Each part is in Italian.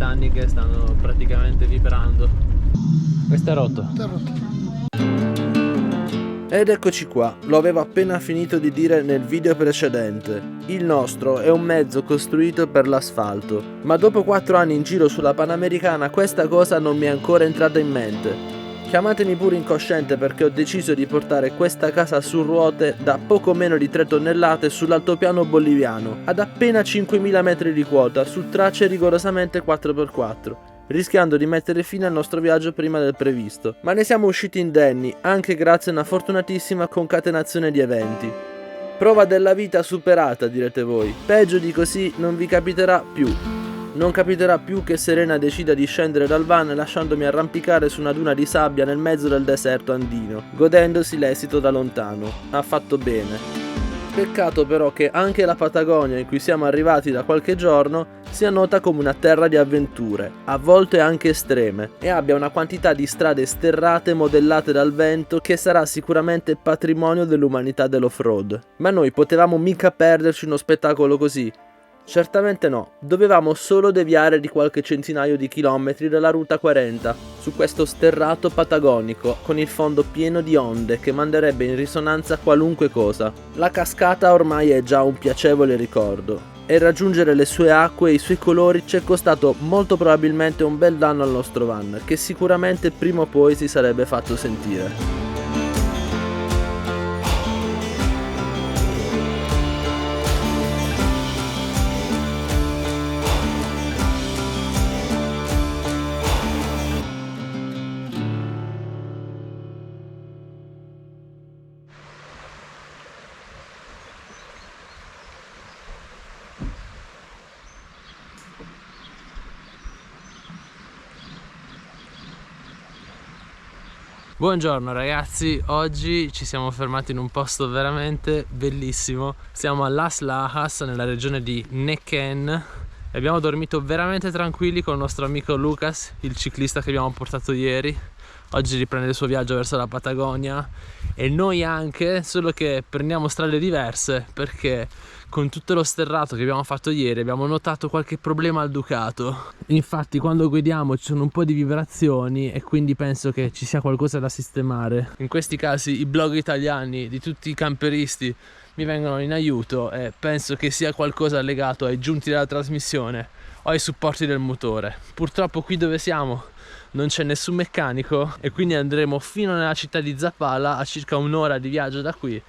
anni che stanno praticamente vibrando. Questo è rotto. Ed eccoci qua, lo avevo appena finito di dire nel video precedente. Il nostro è un mezzo costruito per l'asfalto, ma dopo 4 anni in giro sulla Panamericana questa cosa non mi è ancora entrata in mente. Chiamatemi pure incosciente perché ho deciso di portare questa casa su ruote da poco meno di 3 tonnellate sull'altopiano boliviano, ad appena 5.000 metri di quota, su tracce rigorosamente 4x4. Rischiando di mettere fine al nostro viaggio prima del previsto, ma ne siamo usciti indenni anche grazie a una fortunatissima concatenazione di eventi. Prova della vita superata, direte voi. Peggio di così non vi capiterà più. Non capiterà più che Serena decida di scendere dal van lasciandomi arrampicare su una duna di sabbia nel mezzo del deserto andino, godendosi l'esito da lontano. Ha fatto bene. Peccato però che anche la Patagonia in cui siamo arrivati da qualche giorno sia nota come una terra di avventure, a volte anche estreme, e abbia una quantità di strade sterrate modellate dal vento che sarà sicuramente patrimonio dell'umanità dell'off-road. Ma noi potevamo mica perderci uno spettacolo così? Certamente no, dovevamo solo deviare di qualche centinaio di chilometri dalla Ruta 40, su questo sterrato patagonico, con il fondo pieno di onde che manderebbe in risonanza qualunque cosa. La cascata ormai è già un piacevole ricordo, e raggiungere le sue acque e i suoi colori ci è costato molto probabilmente un bel danno al nostro van, che sicuramente prima o poi si sarebbe fatto sentire. Buongiorno ragazzi, oggi ci siamo fermati in un posto veramente bellissimo. Siamo a Las Lajas, nella regione di Neuquén, e abbiamo dormito veramente tranquilli con il nostro amico Lucas, il ciclista che abbiamo portato ieri. Oggi riprende il suo viaggio verso la Patagonia e noi anche, solo che prendiamo strade diverse perché con tutto lo sterrato che abbiamo fatto ieri abbiamo notato qualche problema al Ducato. Infatti quando guidiamo ci sono un po' di vibrazioni e quindi penso che ci sia qualcosa da sistemare. In questi casi i blog italiani di tutti i camperisti mi vengono in aiuto e penso che sia qualcosa legato ai giunti della trasmissione o ai supporti del motore. Purtroppo qui dove siamo non c'è nessun meccanico e quindi andremo fino nella città di Zapala, a circa un'ora di viaggio da qui,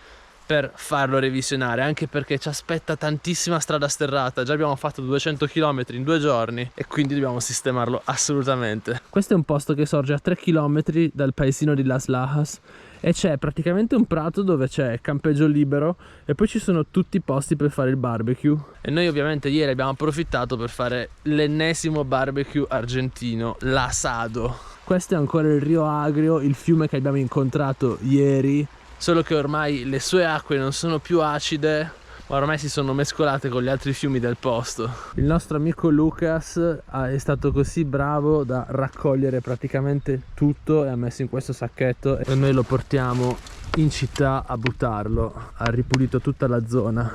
per farlo revisionare, anche perché ci aspetta tantissima strada sterrata. Già abbiamo fatto 200 km in 2 giorni e quindi dobbiamo sistemarlo assolutamente. Questo è un posto che sorge a 3 km dal paesino di Las Lajas e c'è praticamente un prato dove c'è campeggio libero e poi ci sono tutti i posti per fare il barbecue. E noi ovviamente ieri abbiamo approfittato per fare l'ennesimo barbecue argentino, l'asado. Questo è ancora il Rio Agrio, il fiume che abbiamo incontrato ieri, solo che ormai le sue acque non sono più acide, ma ormai si sono mescolate con gli altri fiumi del posto. Il nostro amico Lucas è stato così bravo da raccogliere praticamente tutto e ha messo in questo sacchetto e noi lo portiamo in città a buttarlo. Ha ripulito tutta la zona.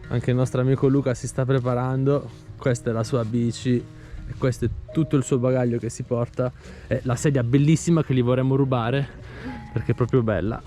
Anche il nostro amico Luca si sta preparando. Questa è la sua bici e questo è tutto il suo bagaglio che si porta. E la sedia bellissima che gli vorremmo rubare perché è proprio bella.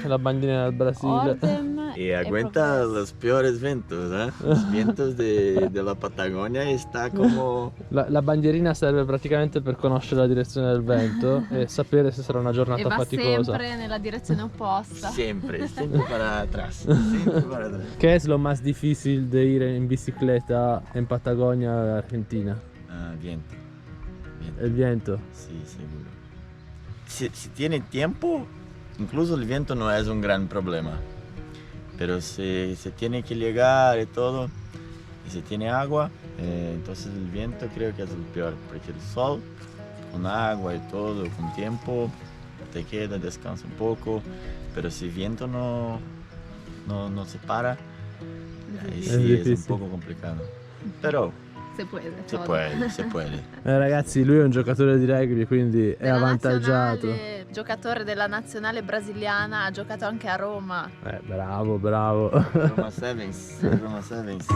La bandierina del Brasile. Y aguanta los peores vientos, ¿eh? Los vientos de la Patagonia está como... La bandierina serve praticamente per conoscere la direzione del vento e sapere se sarà una giornata e va faticosa. sempre nella direzione opposta. Siempre para atrás, siempre para atrás. ¿Qué es lo más difícil de ir en bicicleta en Patagonia, Argentina? Viento. El viento. Sí, seguro. Si tiene tiempo, incluso el viento no es un gran problema. Pero si se tiene que llegar y todo, y si tiene agua, entonces el viento creo que es el peor, porque el sol, con agua y todo, con tiempo, te queda, descansa un poco, pero si el viento no se para, ahí sí es un poco complicado. Pero se puede. Ragazzi, lui è un giocatore di rugby, quindi è avvantaggiato. giocatore della nazionale brasiliana, ha giocato anche a Roma. Bravo, bravo. Roma Sevens. Roma Sevens.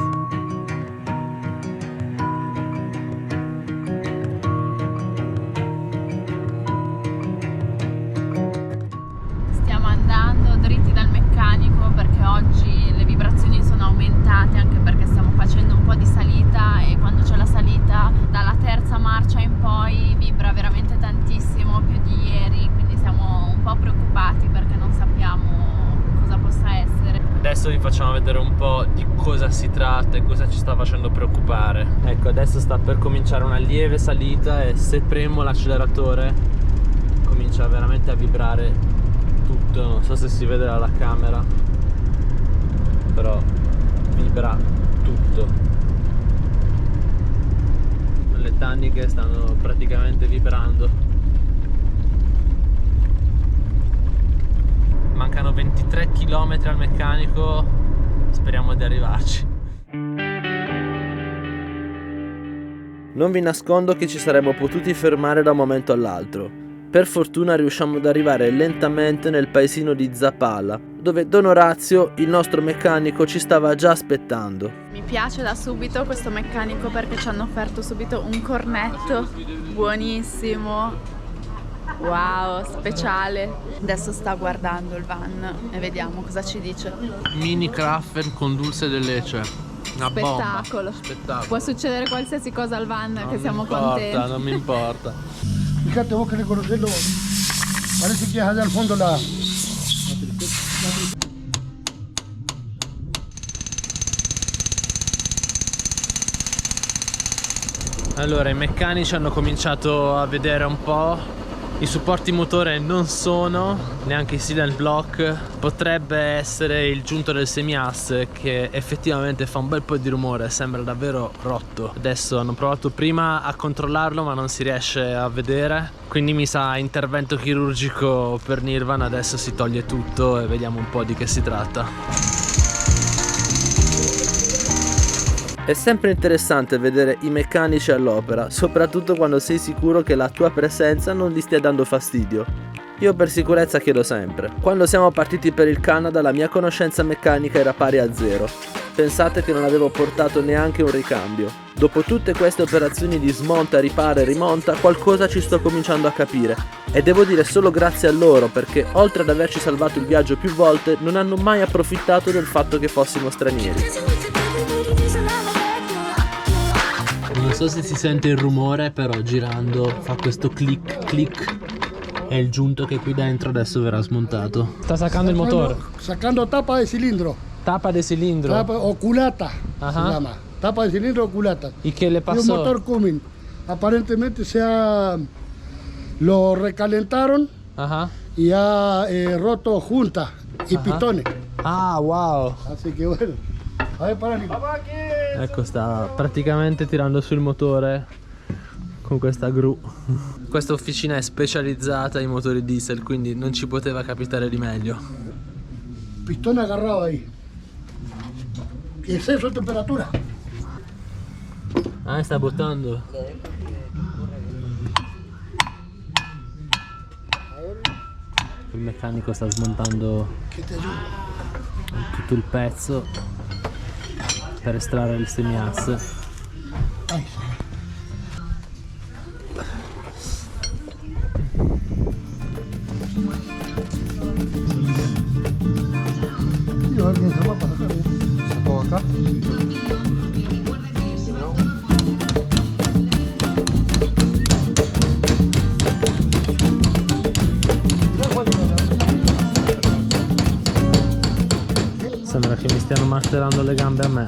Stiamo andando dritti dal meccanico perché oggi le vibrazioni sono aumentate, anche perché stiamo facendo un po' di salita e quando c'è la salita dalla terza marcia in poi vibra veramente tantissimo, più di ieri, quindi siamo un po' preoccupati perché non sappiamo cosa possa essere. Adesso vi facciamo vedere un po' di cosa si tratta e cosa ci sta facendo preoccupare. Ecco, adesso sta per cominciare una lieve salita e se premo l'acceleratore comincia veramente a vibrare tutto. Non so se si vede dalla camera, però vibra tutto. Le tanniche stanno praticamente vibrando. Mancano 23 km al meccanico, speriamo di arrivarci. Non vi nascondo che ci saremmo potuti fermare da un momento all'altro. Per fortuna riusciamo ad arrivare lentamente nel paesino di Zapala, dove Don Orazio, il nostro meccanico, ci stava già aspettando. Mi piace da subito questo meccanico perché ci hanno offerto subito un cornetto buonissimo. Wow, speciale. Adesso sta guardando il van e vediamo cosa ci dice. Mini Krafen con dulce de leche. Una Spettacolo. bomba. Spettacolo. Può succedere qualsiasi cosa al van, Non che mi siamo importa, contenti. non mi importa. Fíjate vos que reconocerlo. Parece que es allá al fondo la. Allora, i meccanici hanno cominciato a vedere un po'. I supporti motore non sono, neanche i silent block. Potrebbe essere il giunto del semiasse che effettivamente fa un bel po' di rumore, sembra davvero rotto. Adesso hanno provato prima a controllarlo ma non si riesce a vedere, quindi mi sa intervento chirurgico per Nirvana. Adesso si toglie tutto e vediamo un po' di che si tratta. È sempre interessante vedere i meccanici all'opera, soprattutto quando sei sicuro che la tua presenza non gli stia dando fastidio. Io per sicurezza chiedo sempre. Quando siamo partiti per il Canada la mia conoscenza meccanica era pari a 0. Pensate che non avevo portato neanche un ricambio. Dopo tutte queste operazioni di smonta, ripara e rimonta, qualcosa ci sto cominciando a capire. E devo dire solo grazie a loro perché, oltre ad averci salvato il viaggio più volte, non hanno mai approfittato del fatto che fossimo stranieri. Non so se si sente il rumore, però girando fa questo click click. È il giunto che qui dentro adesso verrà smontato. Sta sacando il motore. Sacando tapa de cilindro. Tapa de cilindro. Tapa o culata Ajá. se llama. Tapa de cilindro o culata. ¿Y qué le Y un pasó? motor Cummins. Aparentemente lo recalentaron Ajá. y ha roto juntas y Ajá. pistones. Ah, wow. Así que bueno. A ver, para Nico. Ecco, sta praticamente tirando sul motore con questa gru. Questa officina è specializzata in motori diesel, quindi non ci poteva capitare di meglio. Pistón agarrado ahí. Y exceso de temperatura. Ah, sta buttando. Il meccanico sta smontando Que te ayude. tutto il pezzo per estrarre il semiasse. Ay. Yo alguien se va a pasar. ¿Sacó acá? Sembra che mi stiano martellando le gambe a me.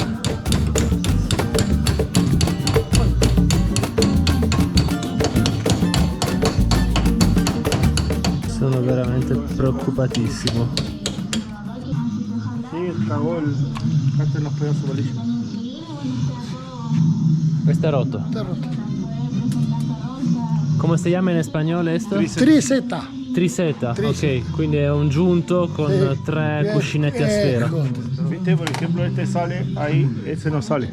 Sono veramente preoccupatissimo. Sí, cagó el cárter en los pedazos bolillos. Questo è rotto. Está roto. Come si chiama in spagnolo questo? Triseta. Triseta, Triseta. ok, quindi è un giunto con Sí. 3 cuscinetti a sfera. Ecco. Viste, por ejemplo, este sale ahí, ese no sale.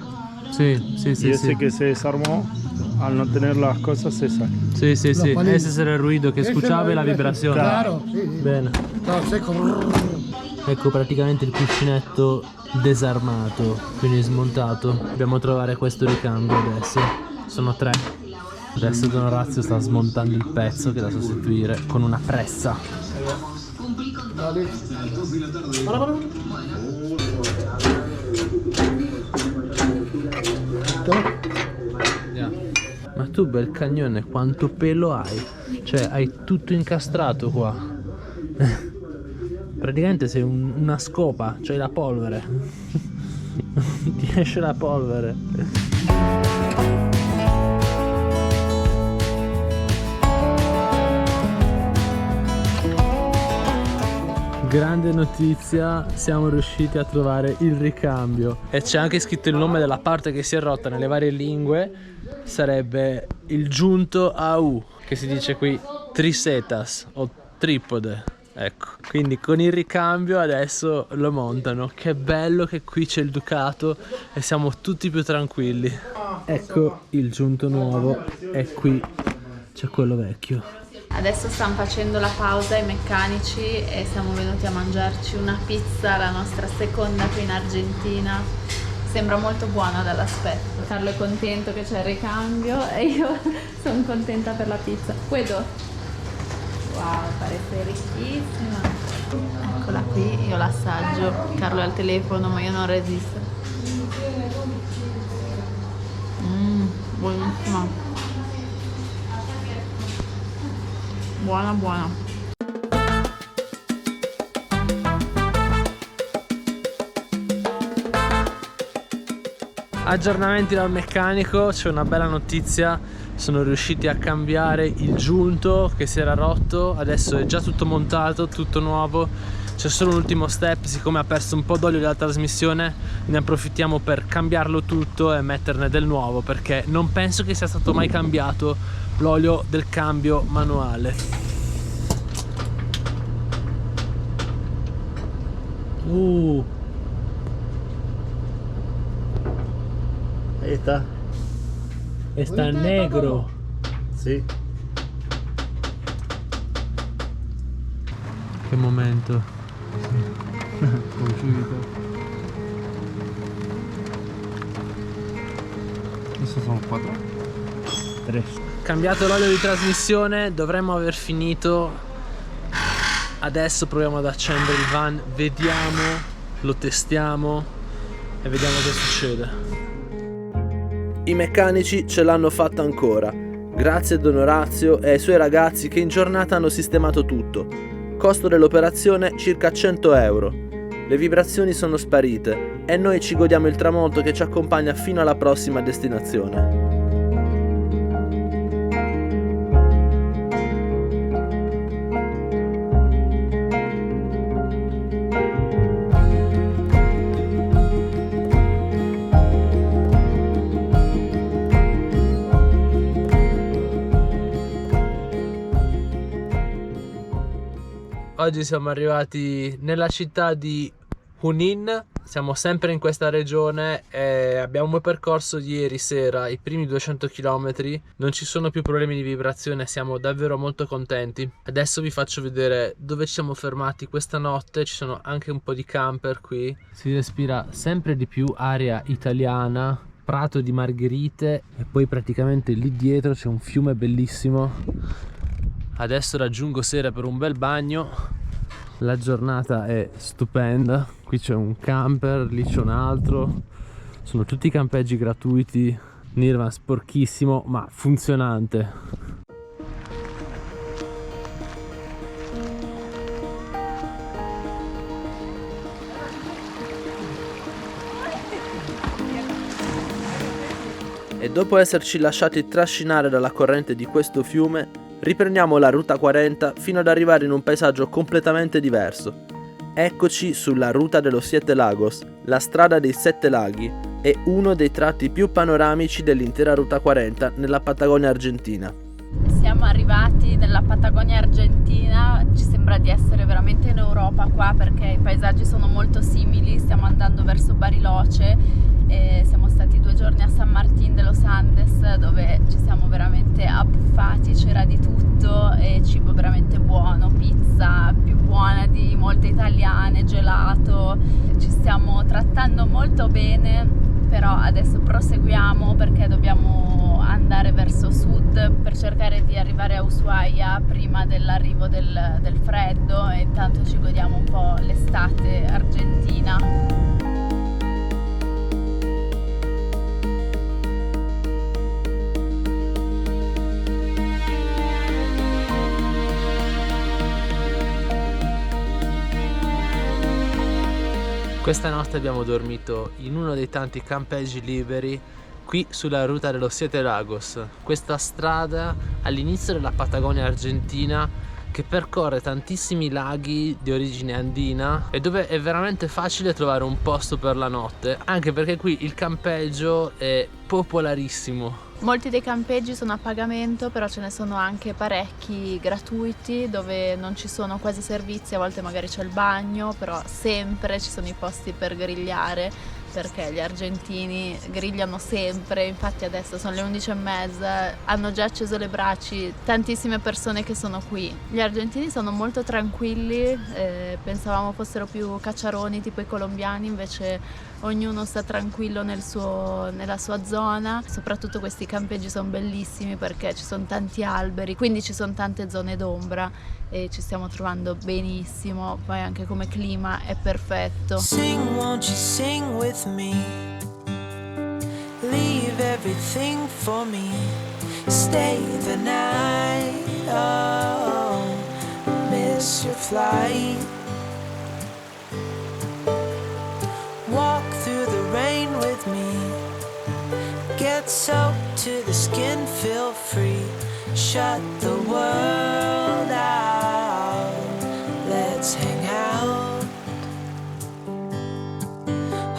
Sì, sì, Y sì, ese sì. que se desarmó, al no tener las cosas se sale. Sí, sí, sí. palillo. Ese era il ruido che scuciava e la vibrazione. Claro, sí, sí. Bene. Estaba seco. Ecco praticamente il cuscinetto disarmato, quindi smontato. Dobbiamo trovare questo ricambio adesso. Sono 3. Adesso Don Orazio sta smontando il pezzo che è da sostituire con una pressa. Dale. Para. Ma tu bel cagnone, quanto pelo hai? Cioè hai tutto incastrato qua. Praticamente sei una scopa, c'hai la polvere. Ti esce la polvere. Grande notizia, siamo riusciti a trovare il ricambio e c'è anche scritto il nome della parte che si è rotta nelle varie lingue. Sarebbe il giunto AU, che si dice qui trisetas o tripode. Ecco, quindi con il ricambio adesso lo montano. Che bello che qui c'è il Ducato e siamo tutti più tranquilli. Ecco il giunto nuovo e qui c'è quello vecchio. Adesso stanno facendo la pausa i meccanici e siamo venuti a mangiarci una pizza, la nostra seconda qui in Argentina. Sembra molto buona dall'aspetto. Carlo è contento che c'è il ricambio e io sono contenta per la pizza. Puedo? Wow, parece ricchissima. Eccola qui, io l'assaggio. Carlo è al telefono ma io non resisto. Buonissima. Buona, buona. Aggiornamenti dal meccanico, c'è una bella notizia, sono riusciti a cambiare il giunto che si era rotto, adesso è già tutto montato, tutto nuovo, c'è solo un ultimo step, siccome ha perso un po' d'olio della trasmissione ne approfittiamo per cambiarlo tutto e metterne del nuovo, perché non penso che sia stato mai cambiato l'olio del cambio manuale. Ahí está. Está negro. Sí. Che momento. ¿Esos son 4? 3. Cambiato l'olio di trasmissione, dovremmo aver finito. Adesso proviamo ad accendere il van, vediamo, lo testiamo e vediamo che succede. I meccanici ce l'hanno fatta ancora, grazie a Don Orazio e ai suoi ragazzi che in giornata hanno sistemato tutto. Costo dell'operazione circa 100 euro. Le vibrazioni sono sparite e noi ci godiamo il tramonto che ci accompagna fino alla prossima destinazione. Oggi siamo arrivati nella città di Junín, siamo sempre in questa regione e abbiamo percorso ieri sera i primi 200 km, non ci sono più problemi di vibrazione, siamo davvero molto contenti. Adesso vi faccio vedere dove ci siamo fermati questa notte, ci sono anche un po' di camper qui. Si respira sempre di più aria italiana, prato di margherite e poi praticamente lì dietro c'è un fiume bellissimo. Adesso raggiungo Sera per un bel bagno. La giornata è stupenda, qui c'è un camper, lì c'è un altro, sono tutti campeggi gratuiti, Nirvan sporchissimo ma funzionante. E dopo esserci lasciati trascinare dalla corrente di questo fiume, riprendiamo la Ruta 40 fino ad arrivare in un paesaggio completamente diverso. Eccoci sulla Ruta de los Siete Lagos, la strada dei 7 laghi, e uno dei tratti più panoramici dell'intera Ruta 40 nella Patagonia argentina. Siamo arrivati nella Patagonia argentina, ci sembra di essere veramente in Europa qua perché i paesaggi sono molto simili, stiamo andando verso Bariloche e siamo stati 2 giorni a San Martín de los Andes, dove ci siamo veramente abbuffati, c'era di tutto e cibo veramente buono, pizza più buona di molte italiane, gelato, ci stiamo trattando molto bene, però adesso proseguiamo perché dobbiamo andare verso sud per cercare di arrivare a Ushuaia prima dell'arrivo del freddo, e intanto ci godiamo un po' l'estate argentina. Questa notte abbiamo dormito in uno dei tanti campeggi liberi qui sulla Ruta de los Siete Lagos, questa strada all'inizio della Patagonia argentina che percorre tantissimi laghi di origine andina e dove è veramente facile trovare un posto per la notte, anche perché qui il campeggio è popolarissimo. Molti dei campeggi sono a pagamento, però ce ne sono anche parecchi gratuiti dove non ci sono quasi servizi, a volte magari c'è il bagno, però sempre ci sono i posti per grigliare, perché gli argentini grigliano sempre. Infatti adesso sono le 11:30, hanno già acceso le braci tantissime persone che sono qui. Gli argentini sono molto tranquilli, pensavamo fossero più cacciaroni tipo i colombiani, invece ognuno sta tranquillo nella sua zona. Soprattutto questi campeggi sono bellissimi perché ci sono tanti alberi, quindi ci sono tante zone d'ombra e ci stiamo trovando benissimo. Poi anche come clima è perfetto. Sing, won't you sing with me? Leave everything for me. Stay the night. Oh, miss your flight. Walk through the rain with me. Get soaked to the skin, feel free. Shut the world out. Let's hang out.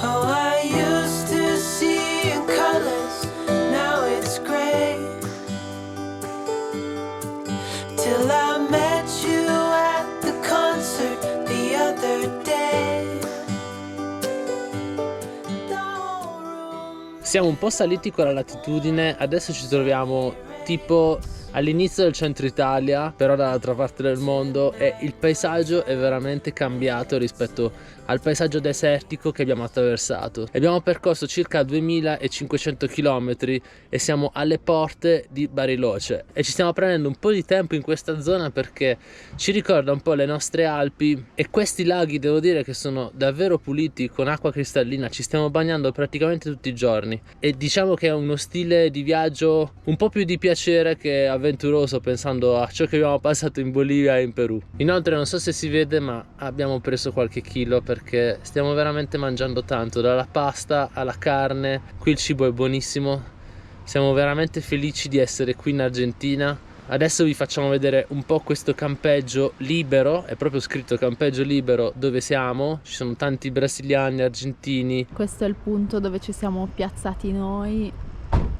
Oh, I used to see in colors, now it's gray. Till I met you at the concert the other day. Siamo un po' saliti con la latitudine, adesso ci troviamo tipo all'inizio del centro Italia, però dall'altra parte del mondo, e il paesaggio è veramente cambiato rispetto al paesaggio desertico che abbiamo attraversato. Abbiamo percorso circa 2500 km e siamo alle porte di Bariloche e ci stiamo prendendo un po' di tempo in questa zona perché ci ricorda un po' le nostre Alpi, e questi laghi devo dire che sono davvero puliti, con acqua cristallina. Ci stiamo bagnando praticamente tutti i giorni e diciamo che è uno stile di viaggio un po' più di piacere che avventuroso, pensando a ciò che abbiamo passato in Bolivia e in Perù. Inoltre non so se si vede, ma abbiamo preso qualche chilo perché stiamo veramente mangiando tanto, dalla pasta alla carne. Qui il cibo è buonissimo, siamo veramente felici di essere qui in Argentina. Adesso vi facciamo vedere un po' questo campeggio libero, è proprio scritto campeggio libero dove siamo, ci sono tanti brasiliani, argentini. Questo è il punto dove ci siamo piazzati noi,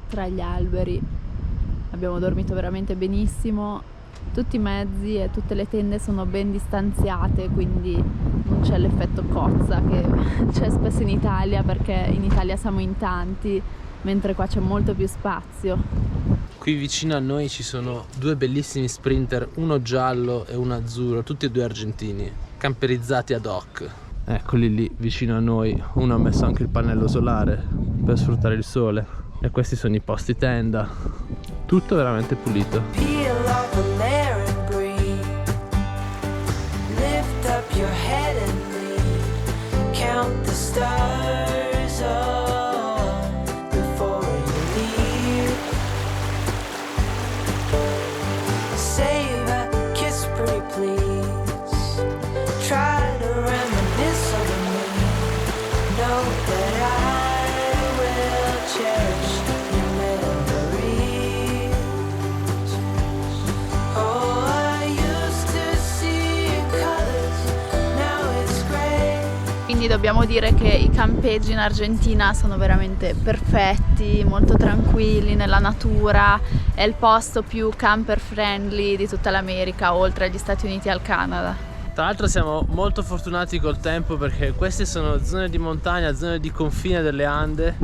tra gli alberi. Abbiamo dormito veramente benissimo, tutti i mezzi e tutte le tende sono ben distanziate, quindi non c'è l'effetto cozza che c'è spesso in Italia, perché in Italia siamo in tanti, mentre qua c'è molto più spazio. Qui vicino a noi ci sono due bellissimi sprinter, uno giallo e uno azzurro, tutti e due argentini, camperizzati ad hoc. Eccoli lì vicino a noi, uno ha messo anche il pannello solare per sfruttare il sole, e questi sono i posti tenda, tutto veramente pulito. Peel off a layer and breathe. Lift up your head and leave. Count the stars up before you leave. Save a kiss, pretty please. Try to reminisce of me. Know that I will cherish your memories. Oh, I used to see in colors, now it's gray. Quindi dobbiamo dire che i campeggi in Argentina sono veramente perfetti, molto tranquilli nella natura, è il posto più camper friendly di tutta l'America, oltre agli Stati Uniti e al Canada. Tra l'altro siamo molto fortunati col tempo perché queste sono zone di montagna, zone di confine delle Ande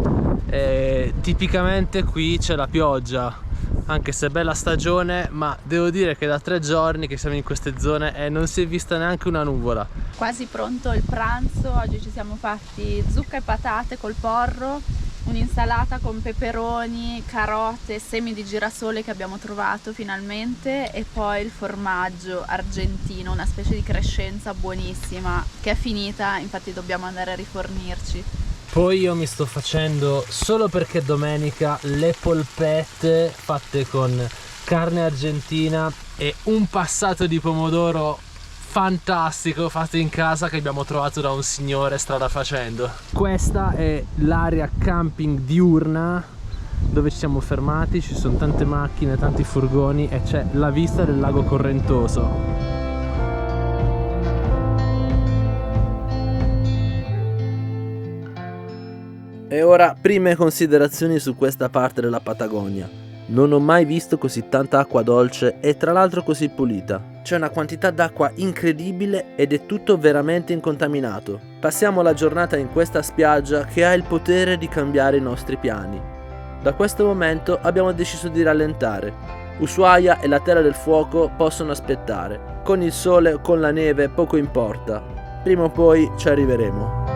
e tipicamente qui c'è la pioggia, anche se è bella stagione, ma devo dire che da 3 giorni che siamo in queste zone e non si è vista neanche una nuvola. Quasi pronto il pranzo, oggi ci siamo fatti zucca e patate col porro, un'insalata con peperoni, carote, semi di girasole che abbiamo trovato finalmente e poi il formaggio argentino, una specie di crescenza buonissima che è finita, infatti dobbiamo andare a rifornirci. Poi io mi sto facendo, solo perché è domenica, le polpette fatte con carne argentina e un passato di pomodoro fantastico fatto in casa che abbiamo trovato da un signore strada facendo. Questa è l'area camping diurna dove ci siamo fermati, ci sono tante macchine, tanti furgoni e c'è la vista del lago Correntoso. E ora prime considerazioni su questa parte della Patagonia. Non ho mai visto così tanta acqua dolce e tra l'altro così pulita. C'è una quantità d'acqua incredibile ed è tutto veramente incontaminato. Passiamo la giornata in questa spiaggia che ha il potere di cambiare i nostri piani. Da questo momento abbiamo deciso di rallentare. Ushuaia e la Terra del Fuoco possono aspettare. Con il sole o con la neve poco importa. Prima o poi ci arriveremo.